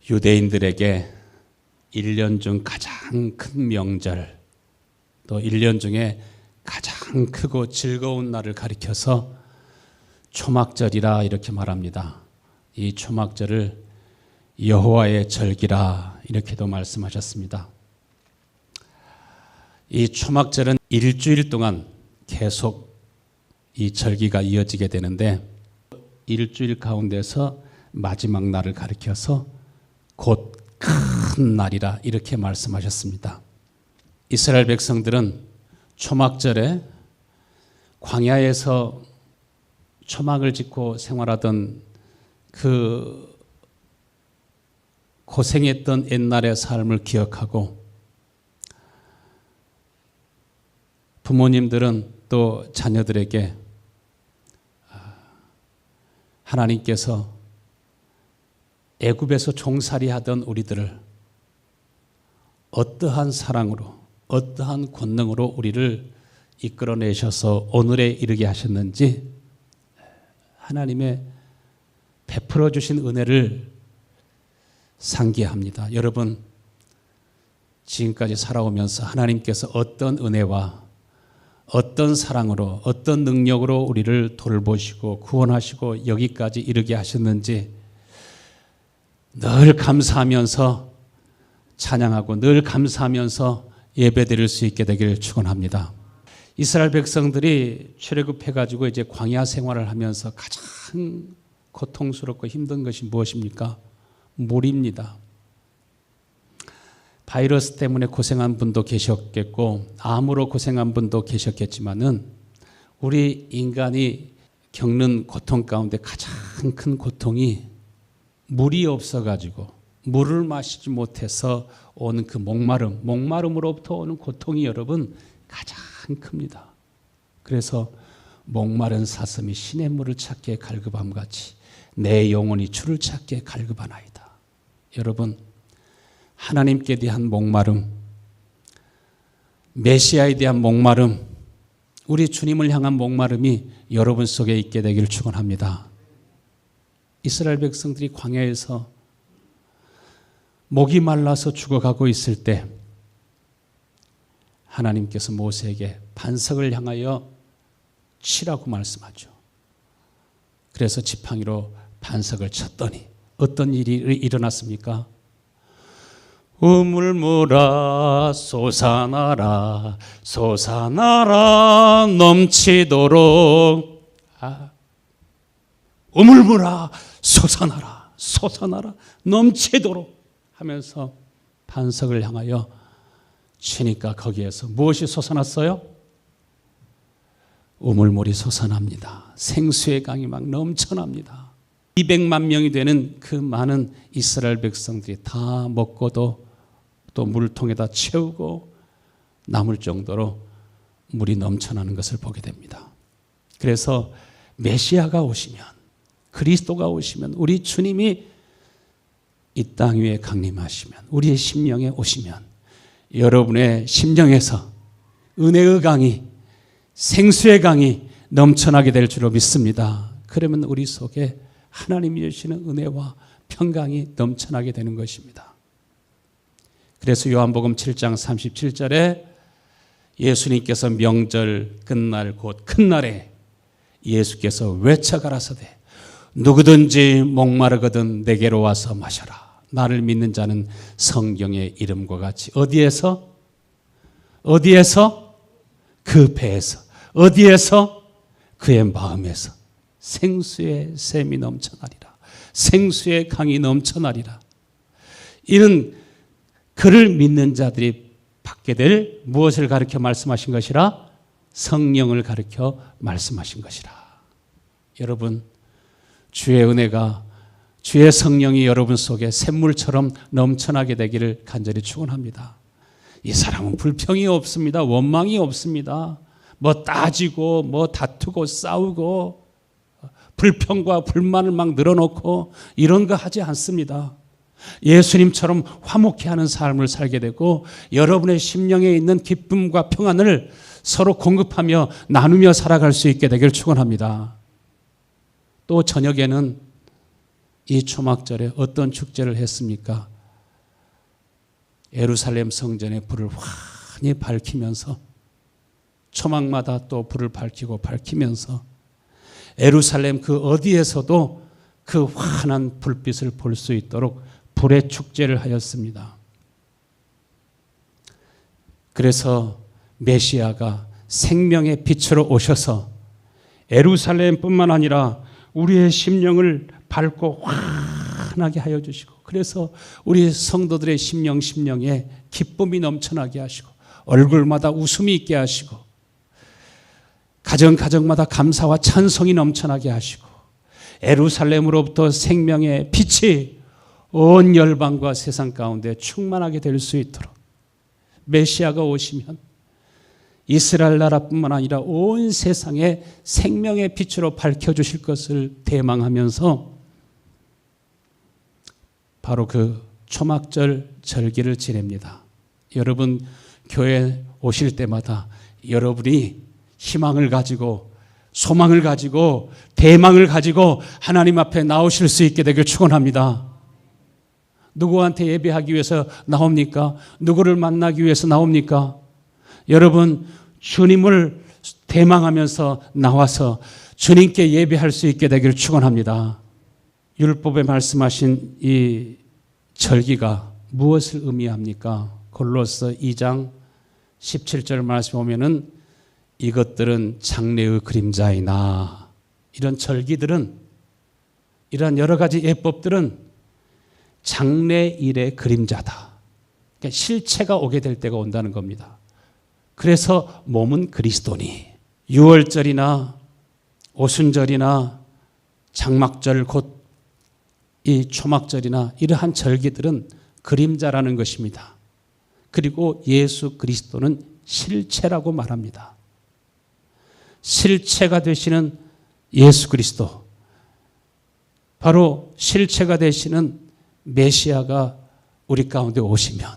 유대인들에게 1년 중 가장 큰 명절, 또 1년 중에 가장 크고 즐거운 날을 가리켜서 초막절이라 이렇게 말합니다. 이 초막절을 여호와의 절기라 이렇게도 말씀하셨습니다. 이 초막절은 일주일 동안 계속 이 절기가 이어지게 되는데, 일주일 가운데서 마지막 날을 가리켜서 곧 큰 날이라 이렇게 말씀하셨습니다. 이스라엘 백성들은 초막절에 광야에서 초막을 짓고 생활하던 그 고생했던 옛날의 삶을 기억하고, 부모님들은 또 자녀들에게 하나님께서 애굽에서 종살이 하던 우리들을 어떠한 사랑으로, 어떠한 권능으로 우리를 이끌어내셔서 오늘에 이르게 하셨는지 하나님의 베풀어 주신 은혜를 상기합니다. 여러분, 지금까지 살아오면서 하나님께서 어떤 은혜와 어떤 사랑으로, 어떤 능력으로 우리를 돌보시고 구원하시고 여기까지 이르게 하셨는지 늘 감사하면서 찬양하고 늘 감사하면서 예배드릴 수 있게 되기를 축원합니다. 이스라엘 백성들이 출애굽해가지고 이제 광야 생활을 하면서 가장 고통스럽고 힘든 것이 무엇입니까? 물입니다. 바이러스 때문에 고생한 분도 계셨겠고 암으로 고생한 분도 계셨겠지만은 우리 인간이 겪는 고통 가운데 가장 큰 고통이 물이 없어가지고 물을 마시지 못해서 오는 그 목마름으로부터 오는 고통이 여러분 가장 큽니다. 그래서 목마른 사슴이 신의 물을 찾기에 갈급함같이 내 영혼이 주를 찾기에 갈급하나이다. 여러분, 하나님께 대한 목마름, 메시아에 대한 목마름, 우리 주님을 향한 목마름이 여러분 속에 있게 되기를 축원합니다. 이스라엘 백성들이 광야에서 목이 말라서 죽어가고 있을 때 하나님께서 모세에게 반석을 향하여 치라고 말씀하죠. 그래서 지팡이로 반석을 쳤더니 어떤 일이 일어났습니까? 우물물아 솟아나라 솟아나라 넘치도록. 우물물아 솟아나라 솟아나라 넘치도록 하면서 반석을 향하여 치니까 거기에서 무엇이 솟아났어요? 우물물이 솟아납니다. 생수의 강이 막 넘쳐납니다. 200만 명이 되는 그 많은 이스라엘 백성들이 다 먹고도 또 물통에다 채우고 남을 정도로 물이 넘쳐나는 것을 보게 됩니다. 그래서 메시아가 오시면, 그리스도가 오시면, 우리 주님이 이 땅 위에 강림하시면, 우리의 심령에 오시면 여러분의 심령에서 은혜의 강이, 생수의 강이 넘쳐나게 될 줄로 믿습니다. 그러면 우리 속에 하나님이 주시는 은혜와 평강이 넘쳐나게 되는 것입니다. 그래서 요한복음 7장 37절에 예수님께서 명절 끝날 곧 큰 날에 예수께서 외쳐 가라사대 누구든지 목마르거든 내게로 와서 마셔라. 나를 믿는 자는 성경의 이름과 같이 어디에서? 그 배에서. 어디에서? 그의 마음에서 생수의 샘이 넘쳐나리라. 생수의 강이 넘쳐나리라. 이는 그를 믿는 자들이 받게 될 무엇을 가르쳐 말씀하신 것이라? 성령을 가르쳐 말씀하신 것이라. 여러분, 주의 은혜가, 주의 성령이 여러분 속에 샘물처럼 넘쳐나게 되기를 간절히 축원합니다. 이 사람은 불평이 없습니다. 원망이 없습니다. 뭐 따지고 뭐 다투고 싸우고 불평과 불만을 막 늘어놓고 이런 거 하지 않습니다. 예수님처럼 화목해 하는 삶을 살게 되고 여러분의 심령에 있는 기쁨과 평안을 서로 공급하며 나누며 살아갈 수 있게 되기를 축원합니다. 또 저녁에는 이 초막절에 어떤 축제를 했습니까? 예루살렘 성전에 불을 환히 밝히면서 초막마다 또 불을 밝히면서 예루살렘 그 어디에서도 그 환한 불빛을 볼 수 있도록 불의 축제를 하였습니다. 그래서 메시아가 생명의 빛으로 오셔서 예루살렘뿐만 아니라 우리의 심령을 밝고 환하게 하여 주시고, 그래서 우리 성도들의 심령에 기쁨이 넘쳐나게 하시고, 얼굴마다 웃음이 있게 하시고, 가정마다 감사와 찬송이 넘쳐나게 하시고, 예루살렘으로부터 생명의 빛이 온 열방과 세상 가운데 충만하게 될 수 있도록 메시아가 오시면 이스라엘 나라뿐만 아니라 온 세상에 생명의 빛으로 밝혀주실 것을 대망하면서 바로 그 초막절 절기를 지냅니다. 여러분 교회 오실 때마다 여러분이 희망을 가지고 소망을 가지고 대망을 가지고 하나님 앞에 나오실 수 있게 되길 축원합니다. 누구한테 예배하기 위해서 나옵니까? 누구를 만나기 위해서 나옵니까? 여러분 주님을 대망하면서 나와서 주님께 예배할 수 있게 되기를 축원합니다. 율법에 말씀하신 이 절기가 무엇을 의미합니까? 골로새 2장 17절 말씀 보면은 이것들은 장래의 그림자이나, 이런 절기들은, 이런 여러 가지 예법들은 장래일의 그림자다. 그러니까 실체가 오게 될 때가 온다는 겁니다. 그래서 몸은 그리스도니, 유월절이나 오순절이나 장막절 곧 이 초막절이나 이러한 절기들은 그림자라는 것입니다. 그리고 예수 그리스도는 실체라고 말합니다. 실체가 되시는 예수 그리스도, 바로 실체가 되시는 메시아가 우리 가운데 오시면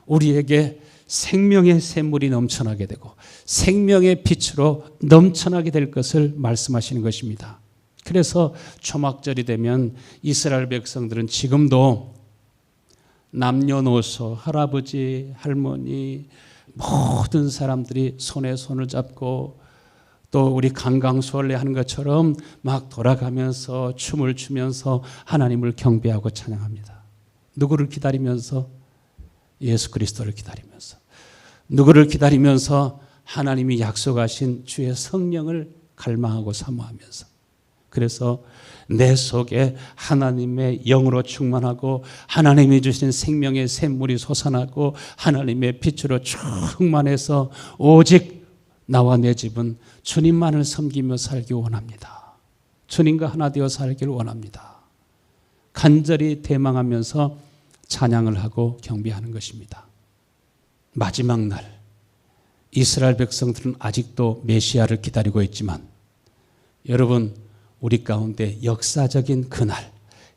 우리에게 생명의 샘물이 넘쳐나게 되고 생명의 빛으로 넘쳐나게 될 것을 말씀하시는 것입니다. 그래서 초막절이 되면 이스라엘 백성들은 지금도 남녀노소, 할아버지, 할머니 모든 사람들이 손에 손을 잡고 또 우리 강강수월래 하는 것처럼 막 돌아가면서 춤을 추면서 하나님을 경배하고 찬양합니다. 누구를 기다리면서? 예수 그리스도를 기다리면서. 누구를 기다리면서? 하나님이 약속하신 주의 성령을 갈망하고 사모하면서. 그래서 내 속에 하나님의 영으로 충만하고 하나님이 주신 생명의 샘물이 솟아나고 하나님의 빛으로 충만해서 오직 나와 내 집은 주님만을 섬기며 살기 원합니다. 주님과 하나 되어 살기를 원합니다. 간절히 대망하면서 찬양을 하고 경배하는 것입니다. 마지막 날 이스라엘 백성들은 아직도 메시아를 기다리고 있지만 여러분 우리 가운데 역사적인 그날,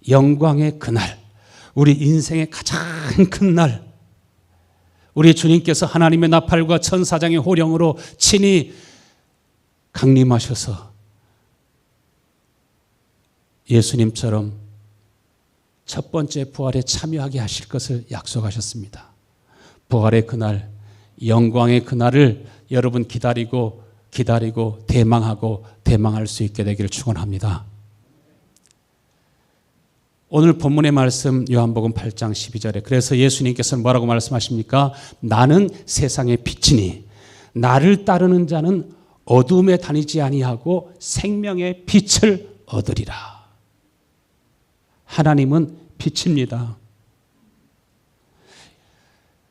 영광의 그날, 우리 인생의 가장 큰 날, 우리 주님께서 하나님의 나팔과 천사장의 호령으로 친히 강림하셔서 예수님처럼 첫 번째 부활에 참여하게 하실 것을 약속하셨습니다. 부활의 그날, 영광의 그날을 여러분 기다리고 대망하고 대망할 수 있게 되기를 축원합니다. 오늘 본문의 말씀 요한복음 8장 12절에 그래서 예수님께서는 뭐라고 말씀하십니까? 나는 세상의 빛이니 나를 따르는 자는 어둠에 다니지 아니하고 생명의 빛을 얻으리라. 하나님은 빛입니다.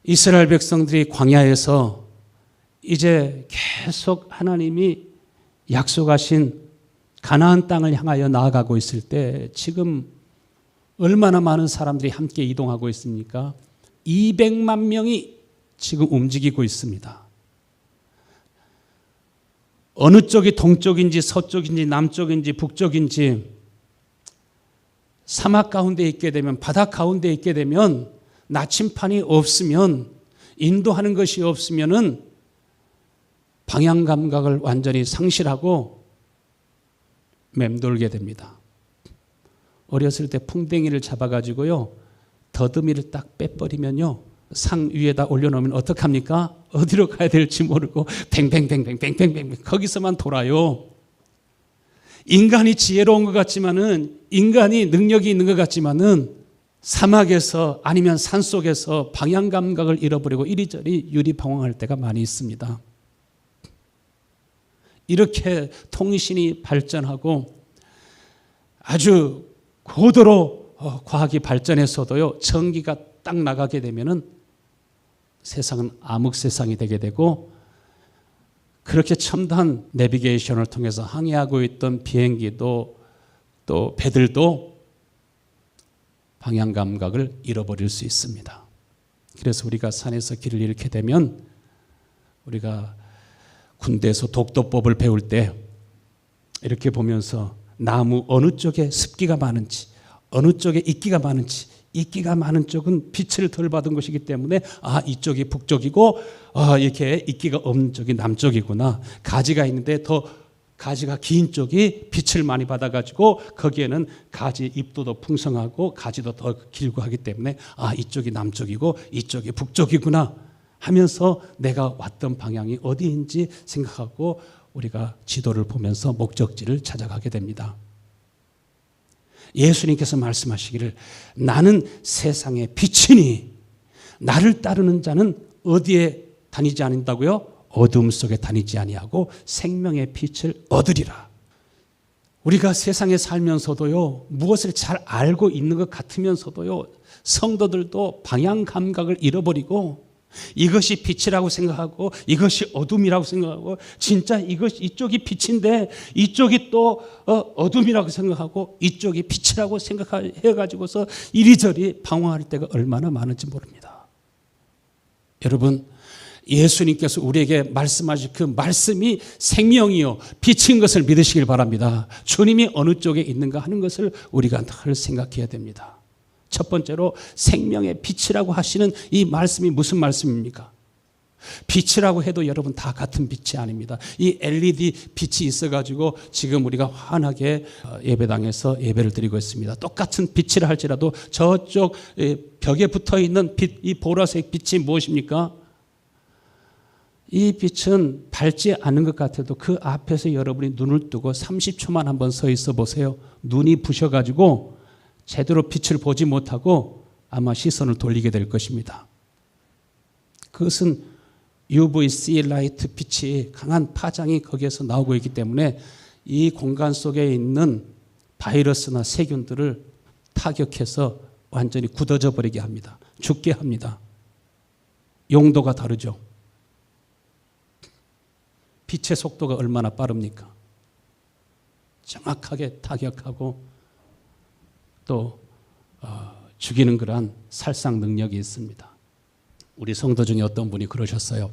이스라엘 백성들이 광야에서 이제 계속 하나님이 약속하신 가나안 땅을 향하여 나아가고 있을 때 지금 얼마나 많은 사람들이 함께 이동하고 있습니까? 200만 명이 지금 움직이고 있습니다. 어느 쪽이 동쪽인지 서쪽인지 남쪽인지 북쪽인지 사막 가운데 있게 되면 바다 가운데 있게 되면 나침판이 없으면 인도하는 것이 없으면은 방향 감각을 완전히 상실하고 맴돌게 됩니다. 어렸을 때 풍뎅이를 잡아가지고요, 더듬이를 딱 빼버리면요, 상 위에다 올려놓으면 어떡합니까? 어디로 가야 될지 모르고 뱅뱅뱅뱅뱅뱅뱅 거기서만 돌아요. 인간이 지혜로운 것 같지만은, 인간이 능력이 있는 것 같지만은 사막에서 아니면 산속에서 방향 감각을 잃어버리고 이리저리 유리방황할 때가 많이 있습니다. 이렇게 통신이 발전하고 아주 고도로 과학이 발전해서도요, 전기가 딱 나가게 되면은 세상은 암흑 세상이 되게 되고, 그렇게 첨단 내비게이션을 통해서 항해하고 있던 비행기도 또 배들도 방향 감각을 잃어버릴 수 있습니다. 그래서 우리가 산에서 길을 잃게 되면, 우리가 군대에서 독도법을 배울 때 이렇게 보면서 나무 어느 쪽에 습기가 많은지, 어느 쪽에 이끼가 많은지, 이끼가 많은 쪽은 빛을 덜 받은 것이기 때문에 이쪽이 북쪽이고, 이렇게 이끼가 없는 쪽이 남쪽이구나. 가지가 있는데 더 가지가 긴 쪽이 빛을 많이 받아가지고 거기에는 가지 잎도 더 풍성하고 가지도 더 길고 하기 때문에 이쪽이 남쪽이고 이쪽이 북쪽이구나 하면서 내가 왔던 방향이 어디인지 생각하고 우리가 지도를 보면서 목적지를 찾아가게 됩니다. 예수님께서 말씀하시기를 나는 세상의 빛이니 나를 따르는 자는 어디에 다니지 않는다고요? 어둠 속에 다니지 아니하고 생명의 빛을 얻으리라. 우리가 세상에 살면서도요, 무엇을 잘 알고 있는 것 같으면서도요, 성도들도 방향 감각을 잃어버리고 이것이 빛이라고 생각하고 이것이 어둠이라고 생각하고 진짜 이쪽이 빛인데 이쪽이 또 어둠이라고 생각하고 이쪽이 빛이라고 생각해가지고서 이리저리 방황할 때가 얼마나 많은지 모릅니다. 여러분, 예수님께서 우리에게 말씀하신 그 말씀이 생명이요 빛인 것을 믿으시길 바랍니다. 주님이 어느 쪽에 있는가 하는 것을 우리가 늘 생각해야 됩니다. 첫 번째로 생명의 빛이라고 하시는 이 말씀이 무슨 말씀입니까? 빛이라고 해도 여러분 다 같은 빛이 아닙니다. 이 LED 빛이 있어가지고 지금 우리가 환하게 예배당에서 예배를 드리고 있습니다. 똑같은 빛이라 할지라도 저쪽 벽에 붙어있는 빛, 이 보라색 빛이 무엇입니까? 이 빛은 밝지 않은 것 같아도 그 앞에서 여러분이 눈을 뜨고 30초만 한번 서 있어 보세요. 눈이 부셔가지고 제대로 빛을 보지 못하고 아마 시선을 돌리게 될 것입니다. 그것은 UVC 라이트 빛이 강한 파장이 거기에서 나오고 있기 때문에 이 공간 속에 있는 바이러스나 세균들을 타격해서 완전히 굳어져 버리게 합니다. 죽게 합니다. 용도가 다르죠. 빛의 속도가 얼마나 빠릅니까? 정확하게 타격하고 또 죽이는 그러한 살상 능력이 있습니다. 우리 성도 중에 어떤 분이 그러셨어요.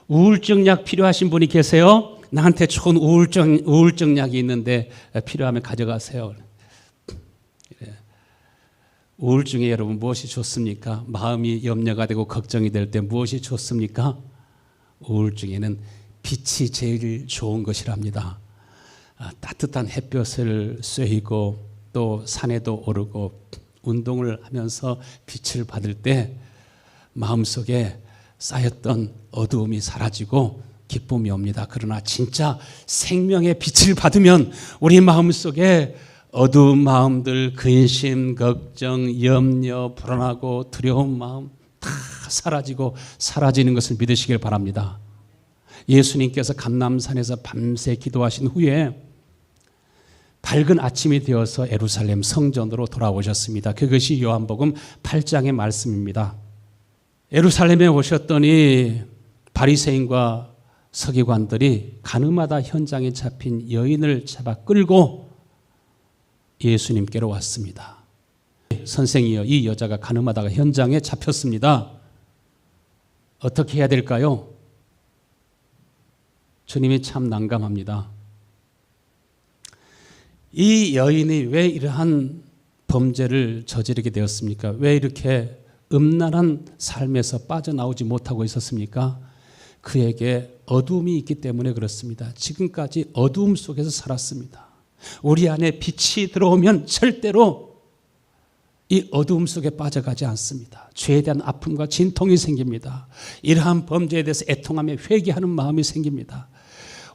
우울증 약 필요하신 분이 계세요? 나한테 좋은 우울증 약이 있는데 필요하면 가져가세요. 우울증에 여러분 무엇이 좋습니까? 마음이 염려가 되고 걱정이 될 때 무엇이 좋습니까? 우울증에는 빛이 제일 좋은 것이랍니다. 따뜻한 햇볕을 쐬이고 또 산에도 오르고 운동을 하면서 빛을 받을 때 마음속에 쌓였던 어두움이 사라지고 기쁨이 옵니다. 그러나 진짜 생명의 빛을 받으면 우리 마음속에 어두운 마음들, 근심, 걱정, 염려, 불안하고 두려운 마음 다 사라지고 사라지는 것을 믿으시길 바랍니다. 예수님께서 감람산에서 밤새 기도하신 후에 밝은 아침이 되어서 예루살렘 성전으로 돌아오셨습니다. 그것이 요한복음 8장의 말씀입니다. 예루살렘에 오셨더니 바리새인과 서기관들이 가늠하다 현장에 잡힌 여인을 잡아 끌고 예수님께로 왔습니다. 선생이여, 이 여자가 가늠하다가 현장에 잡혔습니다. 어떻게 해야 될까요? 주님이 참 난감합니다. 이 여인이 왜 이러한 범죄를 저지르게 되었습니까? 왜 이렇게 음란한 삶에서 빠져나오지 못하고 있었습니까? 그에게 어두움이 있기 때문에 그렇습니다. 지금까지 어두움 속에서 살았습니다. 우리 안에 빛이 들어오면 절대로 이 어두움 속에 빠져가지 않습니다. 죄에 대한 아픔과 진통이 생깁니다. 이러한 범죄에 대해서 애통하며 회개하는 마음이 생깁니다.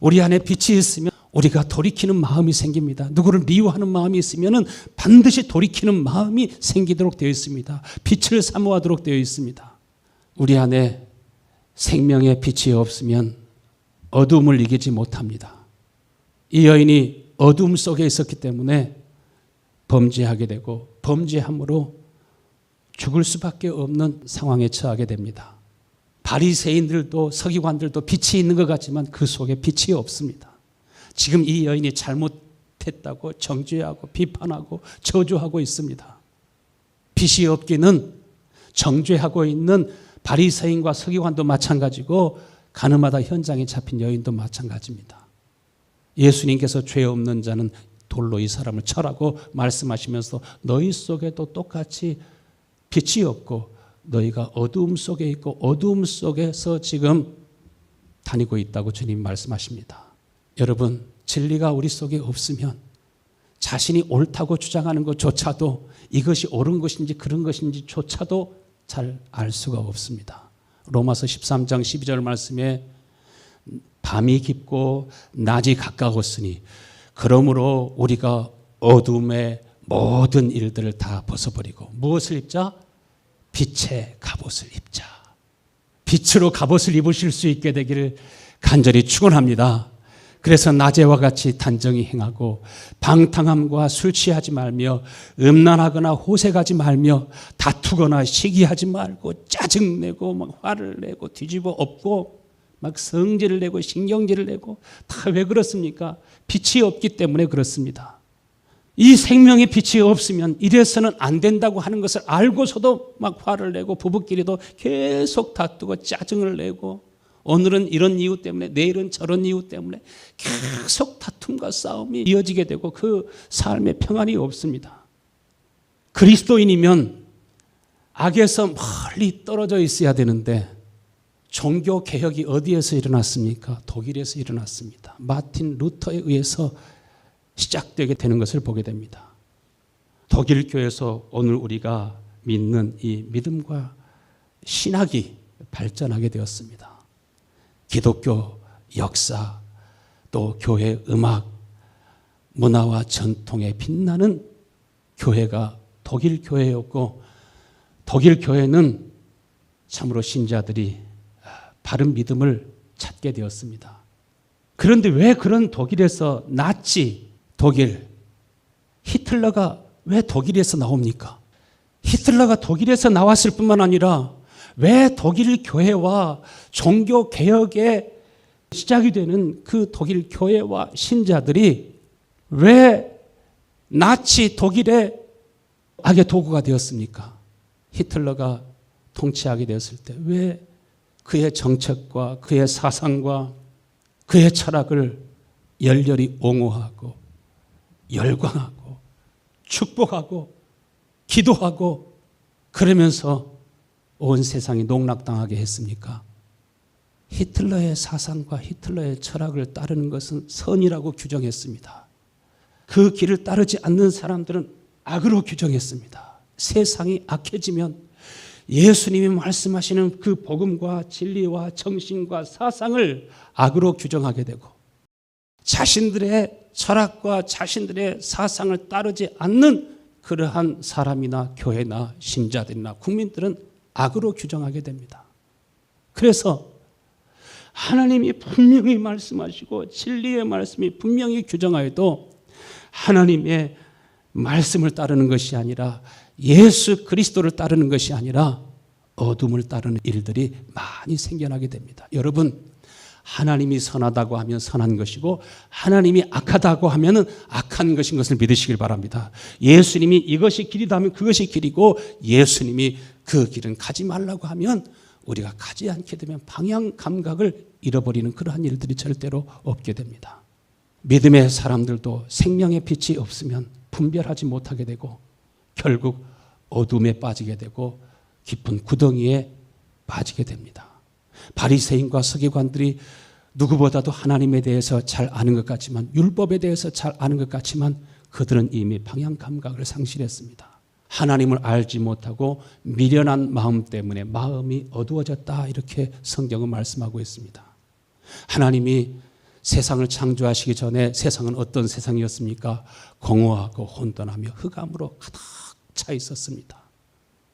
우리 안에 빛이 있으면 우리가 돌이키는 마음이 생깁니다. 누구를 미워하는 마음이 있으면 반드시 돌이키는 마음이 생기도록 되어 있습니다. 빛을 사모하도록 되어 있습니다. 우리 안에 생명의 빛이 없으면 어두움을 이기지 못합니다. 이 여인이 어두움 속에 있었기 때문에 범죄하게 되고 범죄함으로 죽을 수밖에 없는 상황에 처하게 됩니다. 바리새인들도 서기관들도 빛이 있는 것 같지만 그 속에 빛이 없습니다. 지금 이 여인이 잘못했다고 정죄하고 비판하고 저주하고 있습니다. 빛이 없기는 정죄하고 있는 바리새인과 서기관도 마찬가지고 가늠하다 현장에 잡힌 여인도 마찬가지입니다. 예수님께서 죄 없는 자는 돌로 이 사람을 쳐라고 말씀하시면서 너희 속에도 똑같이 빛이 없고 너희가 어두움 속에 있고 어두움 속에서 지금 다니고 있다고 주님 말씀하십니다. 여러분, 진리가 우리 속에 없으면 자신이 옳다고 주장하는 것조차도 이것이 옳은 것인지 그런 것인지조차도 잘 알 수가 없습니다. 로마서 13장 12절 말씀에 밤이 깊고 낮이 가까웠으니 그러므로 우리가 어둠의 모든 일들을 다 벗어버리고 무엇을 입자? 빛의 갑옷을 입자. 빛으로 갑옷을 입으실 수 있게 되기를 간절히 축원합니다. 그래서 낮에와 같이 단정히 행하고 방탕함과 술 취하지 말며 음란하거나 호색하지 말며 다투거나 시기하지 말고 짜증내고 막 화를 내고 뒤집어 엎고 막 성질을 내고 신경질을 내고 다 왜 그렇습니까? 빛이 없기 때문에 그렇습니다. 이 생명의 빛이 없으면 이래서는 안 된다고 하는 것을 알고서도 막 화를 내고 부부끼리도 계속 다투고 짜증을 내고 오늘은 이런 이유 때문에 내일은 저런 이유 때문에 계속 다툼과 싸움이 이어지게 되고 그 삶에 평안이 없습니다. 그리스도인이면 악에서 멀리 떨어져 있어야 되는데 종교 개혁이 어디에서 일어났습니까? 독일에서 일어났습니다. 마틴 루터에 의해서 시작되게 되는 것을 보게 됩니다. 독일 교회에서 오늘 우리가 믿는 이 믿음과 신학이 발전하게 되었습니다. 기독교 역사, 또 교회 음악, 문화와 전통에 빛나는 교회가 독일 교회였고 독일 교회는 참으로 신자들이 바른 믿음을 찾게 되었습니다. 그런데 왜 그런 독일에서 나치 독일, 히틀러가 왜 독일에서 나옵니까? 히틀러가 독일에서 나왔을 뿐만 아니라 왜 독일 교회와 종교 개혁의 시작이 되는 그 독일 교회와 신자들이 왜 나치 독일의 악의 도구가 되었습니까? 히틀러가 통치하게 되었을 때 왜 그의 정책과 그의 사상과 그의 철학을 열렬히 옹호하고 열광하고 축복하고 기도하고 그러면서 온 세상이 농락당하게 했습니까? 히틀러의 사상과 히틀러의 철학을 따르는 것은 선이라고 규정했습니다. 그 길을 따르지 않는 사람들은 악으로 규정했습니다. 세상이 악해지면 예수님이 말씀하시는 그 복음과 진리와 정신과 사상을 악으로 규정하게 되고 자신들의 철학과 자신들의 사상을 따르지 않는 그러한 사람이나 교회나 신자들이나 국민들은 악으로 규정하게 됩니다. 그래서 하나님이 분명히 말씀하시고 진리의 말씀이 분명히 규정하여도 하나님의 말씀을 따르는 것이 아니라 예수 그리스도를 따르는 것이 아니라 어둠을 따르는 일들이 많이 생겨나게 됩니다. 여러분, 하나님이 선하다고 하면 선한 것이고 하나님이 악하다고 하면 악한 것인 것을 믿으시길 바랍니다. 예수님이 이것이 길이다 하면 그것이 길이고 예수님이 그 길은 가지 말라고 하면 우리가 가지 않게 되면 방향 감각을 잃어버리는 그러한 일들이 절대로 없게 됩니다. 믿음의 사람들도 생명의 빛이 없으면 분별하지 못하게 되고 결국 어둠에 빠지게 되고 깊은 구덩이에 빠지게 됩니다. 바리새인과 서기관들이 누구보다도 하나님에 대해서 잘 아는 것 같지만, 율법에 대해서 잘 아는 것 같지만 그들은 이미 방향 감각을 상실했습니다. 하나님을 알지 못하고 미련한 마음 때문에 마음이 어두워졌다, 이렇게 성경은 말씀하고 있습니다. 하나님이 세상을 창조하시기 전에 세상은 어떤 세상이었습니까? 공허하고 혼돈하며 흑암으로 가득 차 있었습니다.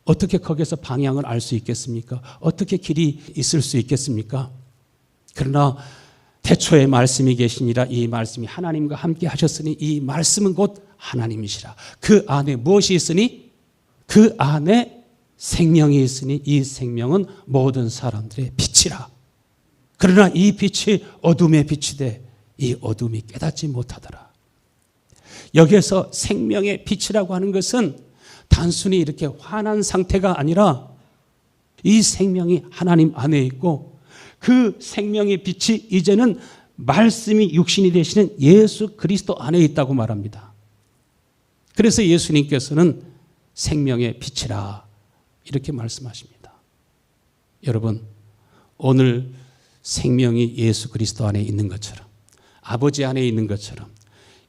어떻게 거기서 방향을 알 수 있겠습니까? 어떻게 길이 있을 수 있겠습니까? 그러나 태초에 말씀이 계시니라, 이 말씀이 하나님과 함께 하셨으니 이 말씀은 곧 하나님이시라. 그 안에 무엇이 있으니? 그 안에 생명이 있으니 이 생명은 모든 사람들의 빛이라. 그러나 이 빛이 어둠의 빛이 돼 이 어둠이 깨닫지 못하더라. 여기에서 생명의 빛이라고 하는 것은 단순히 이렇게 환한 상태가 아니라 이 생명이 하나님 안에 있고 그 생명의 빛이 이제는 말씀이 육신이 되시는 예수 그리스도 안에 있다고 말합니다. 그래서 예수님께서는 생명의 빛이라 이렇게 말씀하십니다. 여러분, 오늘 생명이 예수 그리스도 안에 있는 것처럼, 아버지 안에 있는 것처럼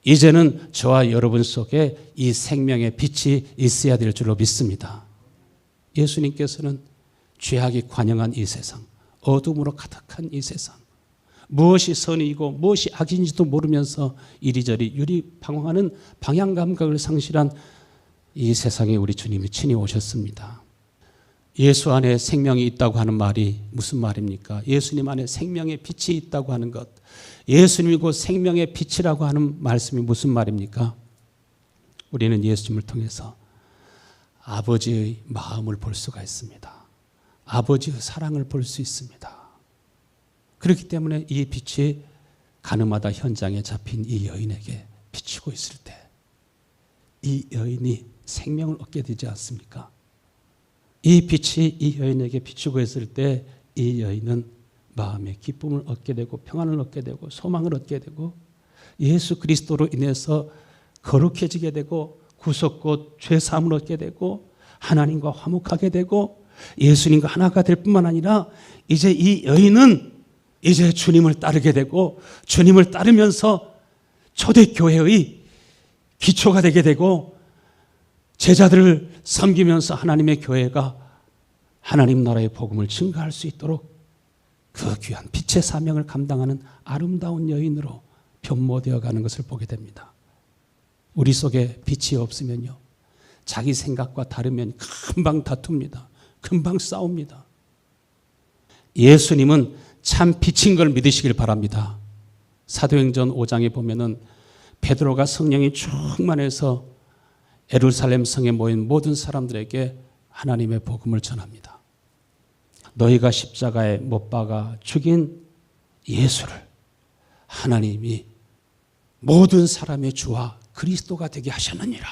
이제는 저와 여러분 속에 이 생명의 빛이 있어야 될 줄로 믿습니다. 예수님께서는 죄악이 관영한 이 세상, 어둠으로 가득한 이 세상, 무엇이 선이고 무엇이 악인지도 모르면서 이리저리 유리방황하는 방향감각을 상실한 이 세상에 우리 주님이 친히 오셨습니다. 예수 안에 생명이 있다고 하는 말이 무슨 말입니까? 예수님 안에 생명의 빛이 있다고 하는 것, 예수님이 곧 생명의 빛이라고 하는 말씀이 무슨 말입니까? 우리는 예수님을 통해서 아버지의 마음을 볼 수가 있습니다. 아버지의 사랑을 볼 수 있습니다. 그렇기 때문에 이 빛이 가늠하다 현장에 잡힌 이 여인에게 비치고 있을 때 이 여인이 생명을 얻게 되지 않습니까? 이 빛이 이 여인에게 비추고 있을 때 이 여인은 마음의 기쁨을 얻게 되고 평안을 얻게 되고 소망을 얻게 되고 예수 그리스도로 인해서 거룩해지게 되고 구속곧 죄사함을 얻게 되고 하나님과 화목하게 되고 예수님과 하나가 될 뿐만 아니라 이제 이 여인은 이제 주님을 따르게 되고 주님을 따르면서 초대교회의 기초가 되게 되고 제자들을 섬기면서 하나님의 교회가 하나님 나라의 복음을 증거할 수 있도록 그 귀한 빛의 사명을 감당하는 아름다운 여인으로 변모되어 가는 것을 보게 됩니다. 우리 속에 빛이 없으면요, 자기 생각과 다르면 금방 다툽니다. 금방 싸웁니다. 예수님은 참 빛인 걸 믿으시길 바랍니다. 사도행전 5장에 보면은 베드로가 성령이 충만해서 예루살렘 성에 모인 모든 사람들에게 하나님의 복음을 전합니다. 너희가 십자가에 못 박아 죽인 예수를 하나님이 모든 사람의 주와 그리스도가 되게 하셨느니라.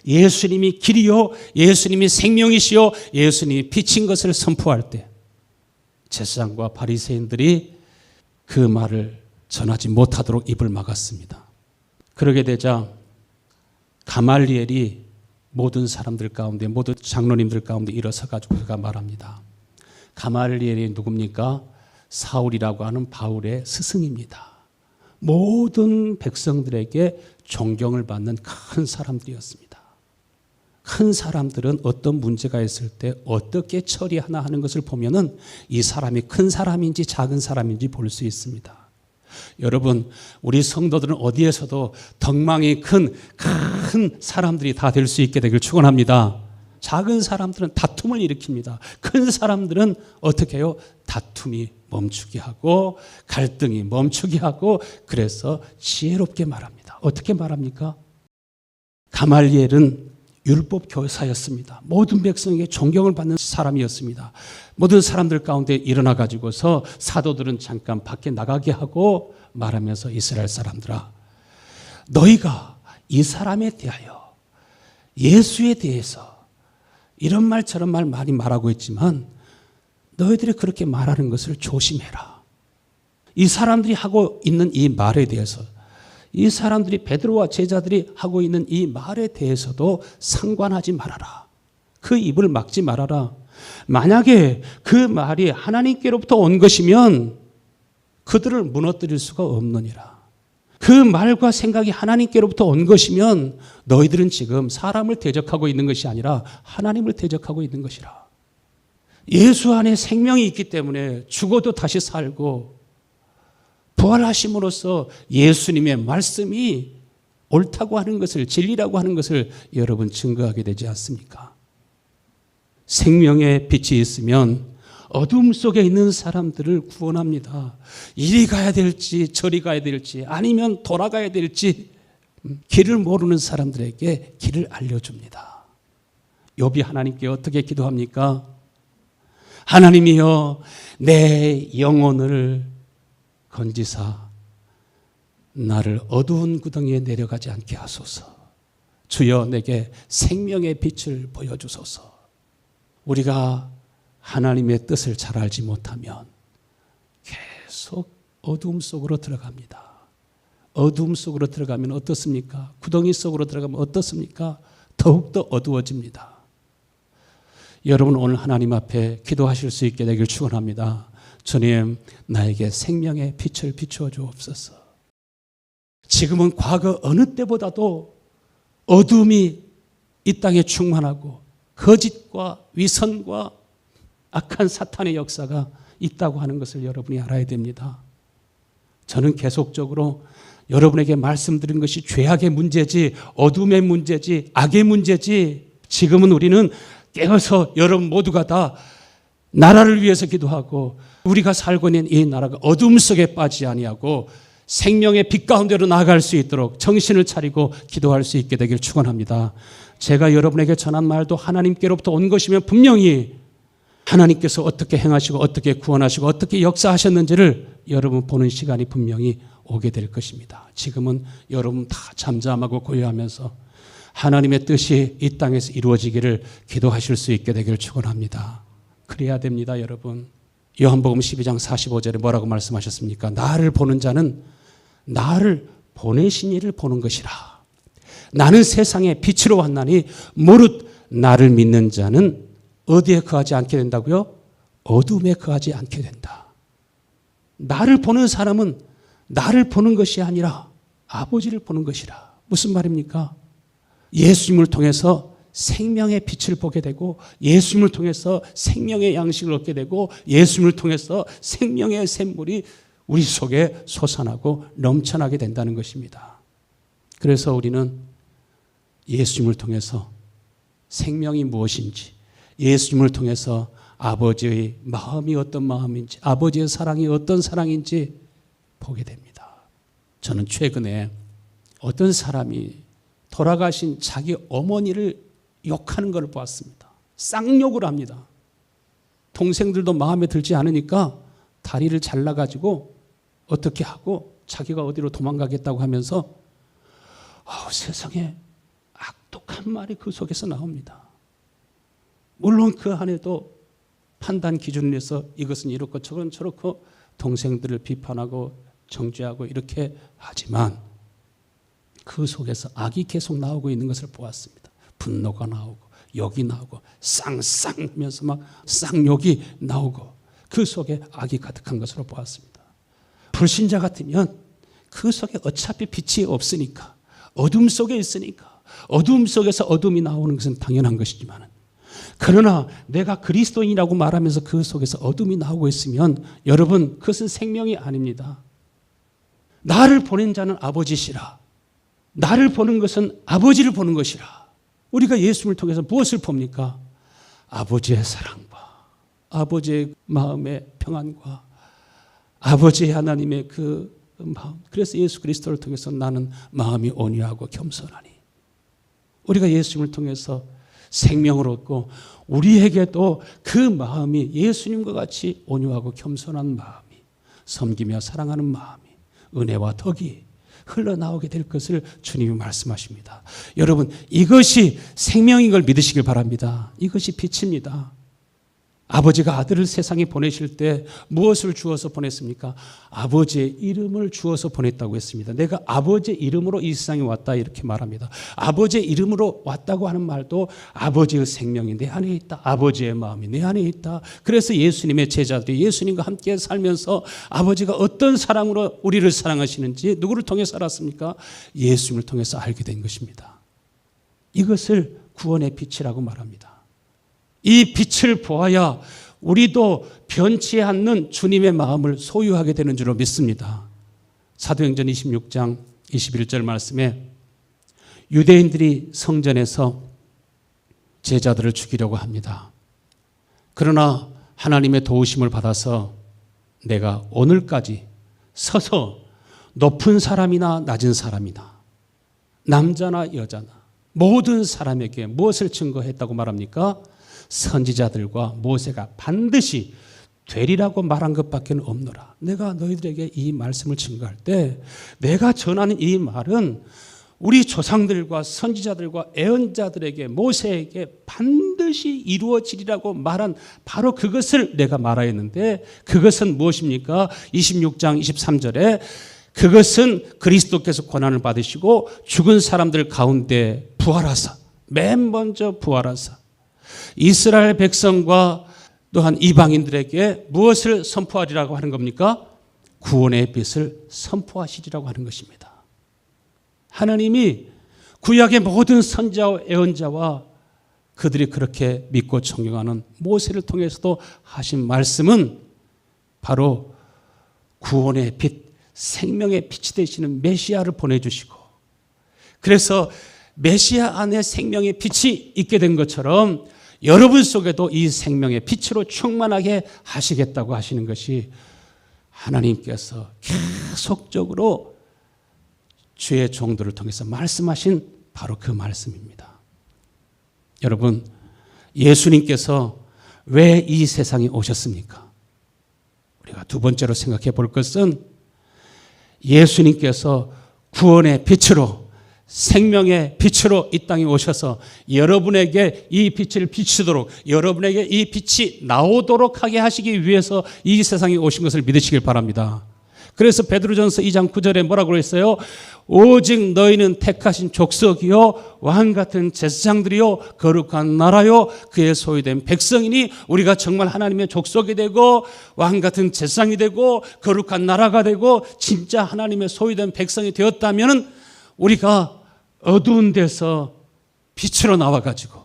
예수님이 길이요, 예수님이 생명이시요, 예수님이 빛인 것을 선포할 때 제사장과 바리새인들이 그 말을 전하지 못하도록 입을 막았습니다. 그러게 되자 가말리엘이 모든 사람들 가운데, 모든 장로님들 가운데 일어서 가지고 그가 말합니다. 가말리엘이 누굽니까? 사울이라고 하는 바울의 스승입니다. 모든 백성들에게 존경을 받는 큰 사람들이었습니다. 큰 사람들은 어떤 문제가 있을 때 어떻게 처리하나 하는 것을 보면은 이 사람이 큰 사람인지 작은 사람인지 볼 수 있습니다. 여러분, 우리 성도들은 어디에서도 덕망이 큰 사람들이 다 될 수 있게 되길 축원합니다. 작은 사람들은 다툼을 일으킵니다. 큰 사람들은 어떻게 해요? 다툼이 멈추게 하고 갈등이 멈추게 하고, 그래서 지혜롭게 말합니다. 어떻게 말합니까? 가말리엘은 율법 교사였습니다. 모든 백성에게 존경을 받는 사람이었습니다. 모든 사람들 가운데 일어나 가지고서 사도들은 잠깐 밖에 나가게 하고 말하면서 이스라엘 사람들아, 너희가 이 사람에 대하여 예수에 대해서 이런 말 저런 말 많이 말하고 있지만 너희들이 그렇게 말하는 것을 조심해라. 이 사람들이 하고 있는 이 말에 대해서, 이 사람들이 베드로와 제자들이 하고 있는 이 말에 대해서도 상관하지 말아라. 그 입을 막지 말아라. 만약에 그 말이 하나님께로부터 온 것이면 그들을 무너뜨릴 수가 없느니라. 그 말과 생각이 하나님께로부터 온 것이면 너희들은 지금 사람을 대적하고 있는 것이 아니라 하나님을 대적하고 있는 것이라. 예수 안에 생명이 있기 때문에 죽어도 다시 살고 부활하심으로써 예수님의 말씀이 옳다고 하는 것을, 진리라고 하는 것을 여러분 증거하게 되지 않습니까? 생명의 빛이 있으면 어둠 속에 있는 사람들을 구원합니다. 이리 가야 될지 저리 가야 될지 아니면 돌아가야 될지 길을 모르는 사람들에게 길을 알려줍니다. 욥이 하나님께 어떻게 기도합니까? 하나님이여 내 영혼을 건지사 나를 어두운 구덩이에 내려가지 않게 하소서. 주여 내게 생명의 빛을 보여주소서. 우리가 하나님의 뜻을 잘 알지 못하면 계속 어두움 속으로 들어갑니다. 어두움 속으로 들어가면 어떻습니까? 구덩이 속으로 들어가면 어떻습니까? 더욱더 어두워집니다. 여러분 오늘 하나님 앞에 기도하실 수 있게 되길 축원합니다. 주님 나에게 생명의 빛을 비추어 주옵소서. 지금은 과거 어느 때보다도 어둠이 이 땅에 충만하고 거짓과 위선과 악한 사탄의 역사가 있다고 하는 것을 여러분이 알아야 됩니다. 저는 계속적으로 여러분에게 말씀드린 것이 죄악의 문제지 어둠의 문제지 악의 문제지, 지금은 우리는 깨어서 여러분 모두가 다 나라를 위해서 기도하고 우리가 살고 있는 이 나라가 어둠 속에 빠지지 아니하고 생명의 빛 가운데로 나아갈 수 있도록 정신을 차리고 기도할 수 있게 되길 축원합니다. 제가 여러분에게 전한 말도 하나님께로부터 온 것이면 분명히 하나님께서 어떻게 행하시고 어떻게 구원하시고 어떻게 역사하셨는지를 여러분 보는 시간이 분명히 오게 될 것입니다. 지금은 여러분 다 잠잠하고 고요하면서 하나님의 뜻이 이 땅에서 이루어지기를 기도하실 수 있게 되기를 축원합니다. 그래야 됩니다, 여러분. 요한복음 12장 45절에 뭐라고 말씀하셨습니까? 나를 보는 자는 나를 보내신 이를 보는 것이라. 나는 세상에 빛으로 왔나니 무릇 나를 믿는 자는 어디에 거하지 않게 된다고요? 어둠에 거하지 않게 된다. 나를 보는 사람은 나를 보는 것이 아니라 아버지를 보는 것이라. 무슨 말입니까? 예수님을 통해서 생명의 빛을 보게 되고 예수님을 통해서 생명의 양식을 얻게 되고 예수님을 통해서 생명의 샘물이 우리 속에 솟아나고 넘쳐나게 된다는 것입니다. 그래서 우리는 예수님을 통해서 생명이 무엇인지, 예수님을 통해서 아버지의 마음이 어떤 마음인지, 아버지의 사랑이 어떤 사랑인지 보게 됩니다. 저는 최근에 어떤 사람이 돌아가신 자기 어머니를 욕하는 것을 보았습니다. 쌍욕을 합니다. 동생들도 마음에 들지 않으니까 다리를 잘라가지고 어떻게 하고 자기가 어디로 도망가겠다고 하면서 세상에 악독한 말이 그 속에서 나옵니다. 물론 그 안에도 판단 기준을 해서 이것은 이렇고 저건 저렇고 동생들을 비판하고 정죄하고 이렇게 하지만 그 속에서 악이 계속 나오고 있는 것을 보았습니다. 분노가 나오고 욕이 나오고 쌍쌍하면서 막 쌍욕이 나오고 그 속에 악이 가득한 것으로 보았습니다. 불신자 같으면 그 속에 어차피 빛이 없으니까, 어둠 속에 있으니까, 어둠 속에서 어둠이 나오는 것은 당연한 것이지만, 그러나 내가 그리스도인이라고 말하면서 그 속에서 어둠이 나오고 있으면 여러분 그것은 생명이 아닙니다. 나를 보낸 자는 아버지시라. 나를 보는 것은 아버지를 보는 것이라. 우리가 예수님을 통해서 무엇을 봅니까? 아버지의 사랑과 아버지의 마음의 평안과 아버지의 하나님의 그 마음. 그래서 예수 그리스도를 통해서 나는 마음이 온유하고 겸손하니, 우리가 예수님을 통해서 생명을 얻고 우리에게도 그 마음이 예수님과 같이 온유하고 겸손한 마음이, 섬기며 사랑하는 마음이, 은혜와 덕이 흘러나오게 될 것을 주님이 말씀하십니다. 여러분 이것이 생명인 걸 믿으시길 바랍니다. 이것이 빛입니다. 아버지가 아들을 세상에 보내실 때 무엇을 주어서 보냈습니까? 아버지의 이름을 주어서 보냈다고 했습니다. 내가 아버지의 이름으로 이 세상에 왔다 이렇게 말합니다. 아버지의 이름으로 왔다고 하는 말도 아버지의 생명이 내 안에 있다. 아버지의 마음이 내 안에 있다. 그래서 예수님의 제자들이 예수님과 함께 살면서 아버지가 어떤 사랑으로 우리를 사랑하시는지 누구를 통해 살았습니까? 예수님을 통해서 알게 된 것입니다. 이것을 구원의 빛이라고 말합니다. 이 빛을 보아야 우리도 변치 않는 주님의 마음을 소유하게 되는 줄로 믿습니다. 사도행전 26장 21절 말씀에 유대인들이 성전에서 제자들을 죽이려고 합니다. 그러나 하나님의 도우심을 받아서 내가 오늘까지 서서 높은 사람이나 낮은 사람이나 남자나 여자나 모든 사람에게 무엇을 증거했다고 말합니까? 선지자들과 모세가 반드시 되리라고 말한 것밖에 없노라. 내가 너희들에게 이 말씀을 증거할 때 내가 전하는 이 말은 우리 조상들과 선지자들과 예언자들에게 모세에게 반드시 이루어지리라고 말한 바로 그것을 내가 말하였는데 그것은 무엇입니까? 26장 23절에 그것은 그리스도께서 고난을 받으시고 죽은 사람들 가운데 부활하사 맨 먼저 부활하사 이스라엘 백성과 또한 이방인들에게 무엇을 선포하리라고 하는 겁니까? 구원의 빛을 선포하시리라고 하는 것입니다. 하나님이 구약의 모든 선지자와 예언자와 그들이 그렇게 믿고 존경하는 모세를 통해서도 하신 말씀은 바로 구원의 빛, 생명의 빛이 되시는 메시아를 보내주시고 그래서 메시아 안에 생명의 빛이 있게 된 것처럼 여러분 속에도 이 생명의 빛으로 충만하게 하시겠다고 하시는 것이 하나님께서 계속적으로 주의 종들을 통해서 말씀하신 바로 그 말씀입니다. 여러분, 예수님께서 왜 이 세상에 오셨습니까? 우리가 두 번째로 생각해 볼 것은 예수님께서 구원의 빛으로 생명의 빛으로 이 땅에 오셔서 여러분에게 이 빛을 비추도록 여러분에게 이 빛이 나오도록 하게 하시기 위해서 이 세상에 오신 것을 믿으시길 바랍니다. 그래서 베드로전서 2장 9절에 뭐라고 했어요? 오직 너희는 택하신 족속이요 왕같은 제사장들이요 거룩한 나라요 그의 소유된 백성이니 우리가 정말 하나님의 족속이 되고 왕같은 제사장이 되고 거룩한 나라가 되고 진짜 하나님의 소유된 백성이 되었다면 우리가 어두운 데서 빛으로 나와가지고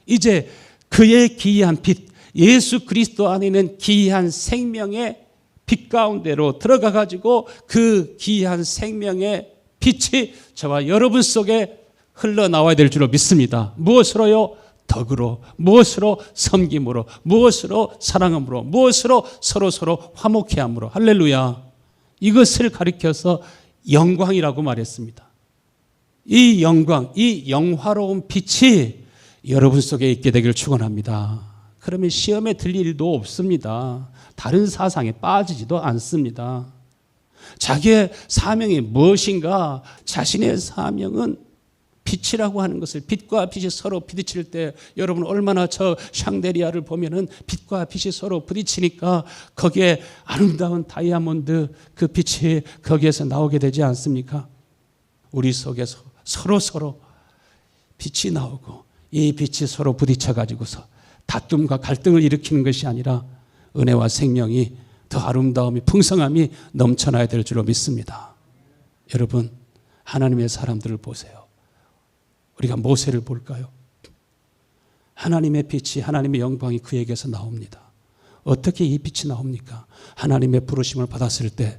이제 그의 기이한 빛 예수 그리스도 안에 있는 기이한 생명의 빛 가운데로 들어가가지고 그 기이한 생명의 빛이 저와 여러분 속에 흘러나와야 될 줄로 믿습니다. 무엇으로요? 덕으로, 무엇으로? 섬김으로, 무엇으로? 사랑함으로, 무엇으로? 서로 화목해 함으로. 할렐루야. 이것을 가리켜서 영광이라고 말했습니다. 이 영광, 이 영화로운 빛이 여러분 속에 있게 되기를 축원합니다. 그러면 시험에 들릴 일도 없습니다. 다른 사상에 빠지지도 않습니다. 자기의 사명이 무엇인가? 자신의 사명은 빛이라고 하는 것을 빛과 빛이 서로 부딪힐 때 여러분 얼마나 저 샹데리아를 보면은 빛과 빛이 서로 부딪히니까 거기에 아름다운 다이아몬드 그 빛이 거기에서 나오게 되지 않습니까? 우리 속에서 서로 빛이 나오고 이 빛이 서로 부딪혀 가지고서 다툼과 갈등을 일으키는 것이 아니라 은혜와 생명이 더 아름다움이 풍성함이 넘쳐나야 될 줄로 믿습니다. 여러분 하나님의 사람들을 보세요. 우리가 모세를 볼까요? 하나님의 빛이 하나님의 영광이 그에게서 나옵니다. 어떻게 이 빛이 나옵니까? 하나님의 부르심을 받았을 때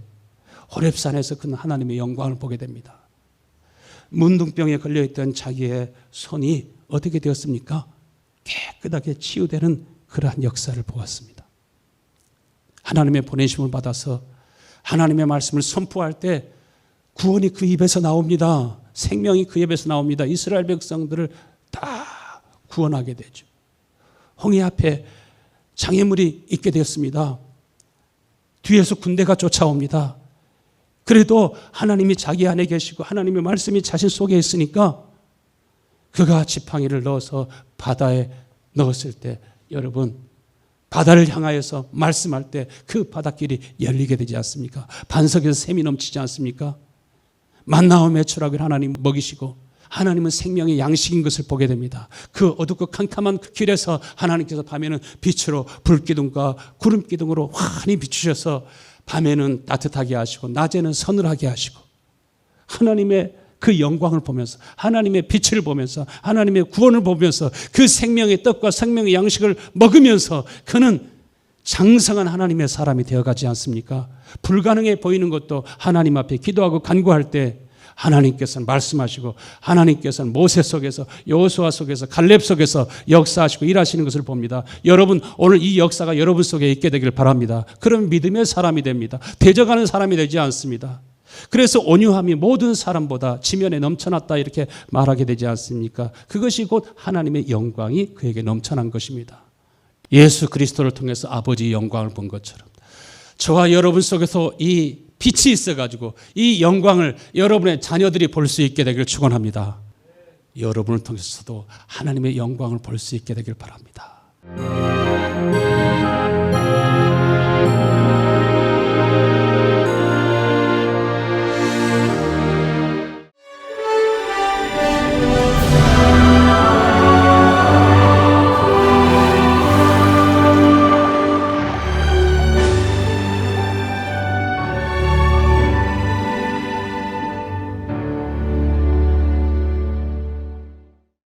호렙산에서 그는 하나님의 영광을 보게 됩니다. 문둥병에 걸려있던 자기의 손이 어떻게 되었습니까? 깨끗하게 치유되는 그러한 역사를 보았습니다. 하나님의 보내심을 받아서 하나님의 말씀을 선포할 때 구원이 그 입에서 나옵니다. 생명이 그 입에서 나옵니다. 이스라엘 백성들을 다 구원하게 되죠. 홍해 앞에 장애물이 있게 되었습니다. 뒤에서 군대가 쫓아옵니다. 그래도 하나님이 자기 안에 계시고 하나님의 말씀이 자신 속에 있으니까 그가 지팡이를 넣어서 바다에 넣었을 때 여러분 바다를 향하여서 말씀할 때 그 바닷길이 열리게 되지 않습니까? 반석에서 샘이 넘치지 않습니까? 만나와 메추라기를 하나님 먹이시고 하나님은 생명의 양식인 것을 보게 됩니다. 그 어둡고 캄캄한 그 길에서 하나님께서 밤에는 빛으로 불기둥과 구름기둥으로 환히 비추셔서 밤에는 따뜻하게 하시고 낮에는 서늘하게 하시고 하나님의 그 영광을 보면서 하나님의 빛을 보면서 하나님의 구원을 보면서 그 생명의 떡과 생명의 양식을 먹으면서 그는 장성한 하나님의 사람이 되어가지 않습니까? 불가능해 보이는 것도 하나님 앞에 기도하고 간구할 때 하나님께서는 말씀하시고 하나님께서는 모세 속에서 여호수아 속에서 갈렙 속에서 역사하시고 일하시는 것을 봅니다. 여러분 오늘 이 역사가 여러분 속에 있게 되길 바랍니다. 그럼 믿음의 사람이 됩니다. 대적하는 사람이 되지 않습니다. 그래서 온유함이 모든 사람보다 지면에 넘쳐났다 이렇게 말하게 되지 않습니까? 그것이 곧 하나님의 영광이 그에게 넘쳐난 것입니다. 예수 그리스도를 통해서 아버지의 영광을 본 것처럼 저와 여러분 속에서 이 빛이 있어가지고 이 영광을 여러분의 자녀들이 볼 수 있게 되기를 축원합니다. 여러분을 통해서도 하나님의 영광을 볼 수 있게 되길 바랍니다.